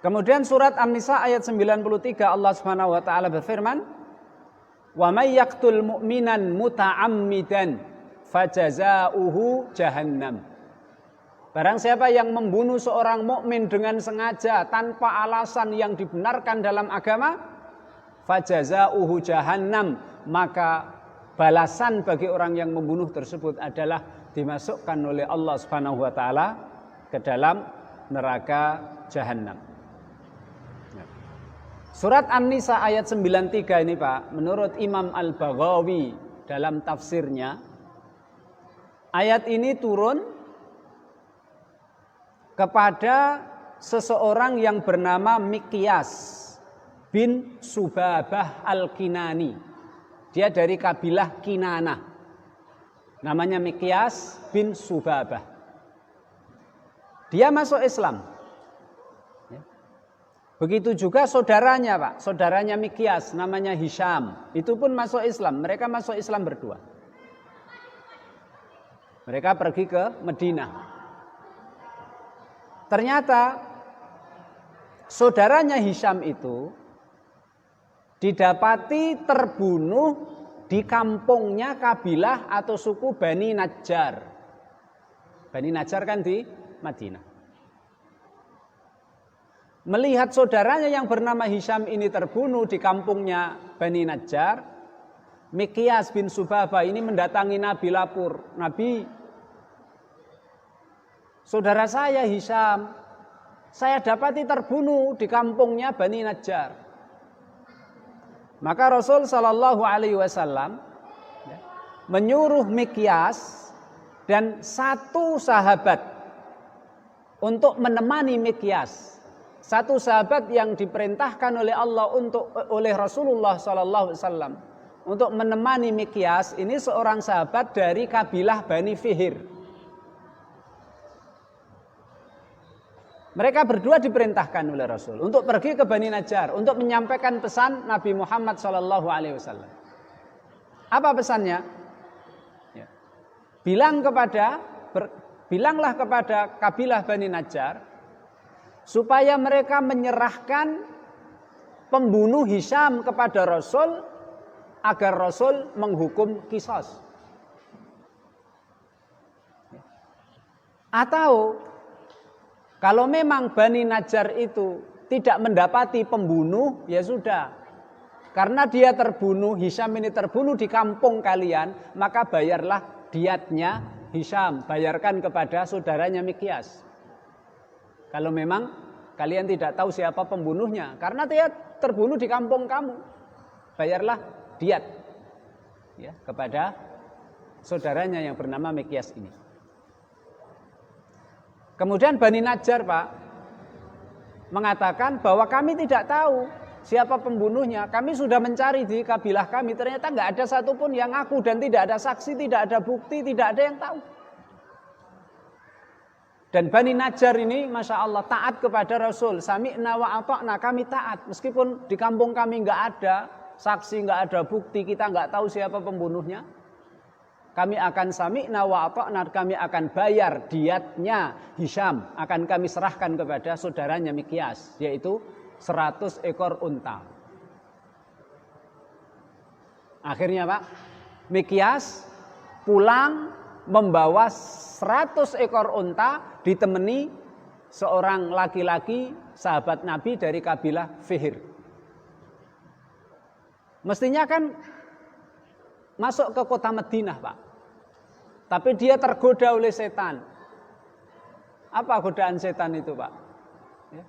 Kemudian surat An-Nisa ayat 93 Allah Subhanahu wa taala berfirman, "Wa may yaqtul mu'minan muta'ammidan fajazaohu jahannam." Barang siapa yang membunuh seorang mukmin dengan sengaja tanpa alasan yang dibenarkan dalam agama, fajazaohu jahannam, maka balasan bagi orang yang membunuh tersebut adalah dimasukkan oleh Allah Subhanahu wa taala ke dalam neraka jahannam. Surat An-Nisa ayat 93 ini Pak, menurut Imam Al-Baghawi dalam tafsirnya, ayat ini turun kepada seseorang yang bernama Miqyas bin Subabah Al-Kinani. Dia dari kabilah Kinanah. Namanya Miqyas bin Subabah. Dia masuk Islam. Begitu juga saudaranya Pak, saudaranya Miqyas namanya Hisham, itu pun masuk Islam. Mereka masuk Islam berdua. Mereka pergi ke Madinah. Ternyata saudaranya Hisham itu didapati terbunuh di kampungnya kabilah atau suku Bani Najjar. Bani Najjar kan di Madinah. Melihat saudaranya yang bernama Hisham ini terbunuh di kampungnya Bani Najjar, Miqyas bin Subabah ini mendatangi Nabi lapor, "Nabi, saudara saya Hisham, saya dapati terbunuh di kampungnya Bani Najjar." Maka Rasul Shallallahu Alaihi Wasallam menyuruh Miqyas dan satu sahabat untuk menemani Miqyas. Satu sahabat yang diperintahkan oleh Allah oleh Rasulullah Sallallahu Alaihi Wasallam untuk menemani Miqyas, ini seorang sahabat dari kabilah Bani Fihr. Mereka berdua diperintahkan oleh Rasul untuk pergi ke Bani Najjar untuk menyampaikan pesan Nabi Muhammad Sallallahu Alaihi Wasallam. Apa pesannya? Ya. Bilanglah kepada kabilah Bani Najjar supaya mereka menyerahkan pembunuh Hisham kepada Rasul agar Rasul menghukum qisas. Atau kalau memang Bani Najjar itu tidak mendapati pembunuh, ya sudah. Karena dia terbunuh, Hisham ini terbunuh di kampung kalian, maka bayarlah diatnya Hisham, bayarkan kepada saudaranya Miqyas. Kalau memang kalian tidak tahu siapa pembunuhnya, karena dia terbunuh di kampung kamu, bayarlah diat ya, kepada saudaranya yang bernama Miqyas ini. Kemudian Bani Najjar Pak mengatakan bahwa kami tidak tahu siapa pembunuhnya. Kami sudah mencari di kabilah kami, ternyata nggak ada satupun yang ngaku dan tidak ada saksi, tidak ada bukti, tidak ada yang tahu. Dan Bani Najjar ini Masya Allah taat kepada Rasul. Sami'na wa ata'na, kami taat. Meskipun di kampung kami nggak ada saksi, nggak ada bukti, kita nggak tahu siapa pembunuhnya. Kami akan sami'na wa ata'na, kami akan bayar diatnya Hisham. Akan kami serahkan kepada saudaranya Miqyas, yaitu 100 ekor unta. Akhirnya Pak, Miqyas pulang membawa 100 ekor unta ditemani seorang laki-laki sahabat Nabi dari kabilah Fihr. Mestinya kan masuk ke kota Madinah Pak, tapi dia tergoda oleh setan. Apa godaan setan itu Pak? Ya.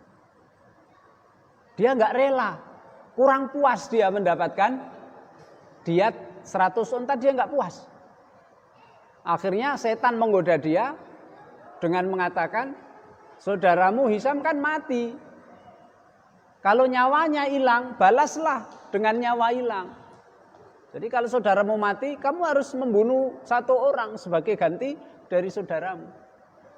Dia nggak rela, kurang puas dia mendapatkan diat 100 unta, dia nggak puas. Akhirnya setan menggoda dia dengan mengatakan, saudaramu Hisham kan mati. Kalau nyawanya hilang, balaslah dengan nyawa hilang. Jadi kalau saudaramu mati, kamu harus membunuh satu orang sebagai ganti dari saudaramu.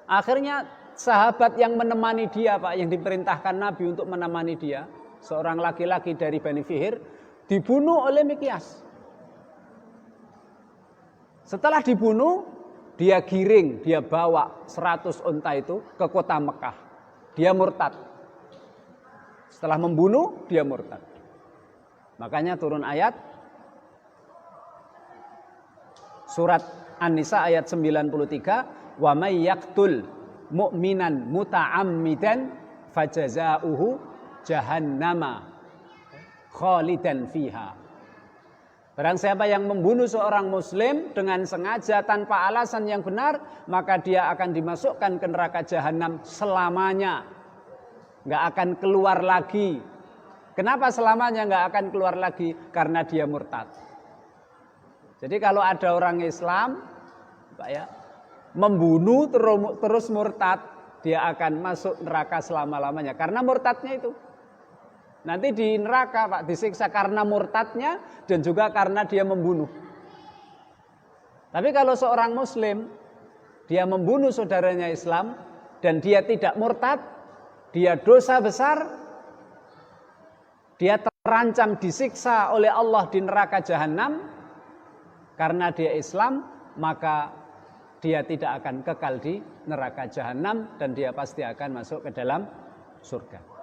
Akhirnya sahabat yang menemani dia Pak, yang diperintahkan Nabi untuk menemani dia, seorang laki-laki dari Bani Fihr, dibunuh oleh Miqyas. Setelah dibunuh, dia giring, dia bawa 100 unta itu ke kota Mekah. Dia murtad. Setelah membunuh, dia murtad. Makanya turun ayat surat An-Nisa ayat 93, wa may yaqtul mu'minan muta'ammidan fajazauhu jahannama khalidan fiha. Barang siapa yang membunuh seorang muslim dengan sengaja tanpa alasan yang benar, maka dia akan dimasukkan ke neraka jahanam selamanya. Nggak akan keluar lagi. Kenapa selamanya nggak akan keluar lagi? Karena dia murtad. Jadi kalau ada orang Islam, Pak ya, membunuh terus murtad, dia akan masuk neraka selama-lamanya. Karena murtadnya itu. Nanti di neraka Pak disiksa karena murtadnya dan juga karena dia membunuh. Tapi kalau seorang muslim dia membunuh saudaranya Islam dan dia tidak murtad, dia dosa besar, dia terancam disiksa oleh Allah di neraka jahanam karena dia Islam, maka dia tidak akan kekal di neraka jahanam dan dia pasti akan masuk ke dalam surga.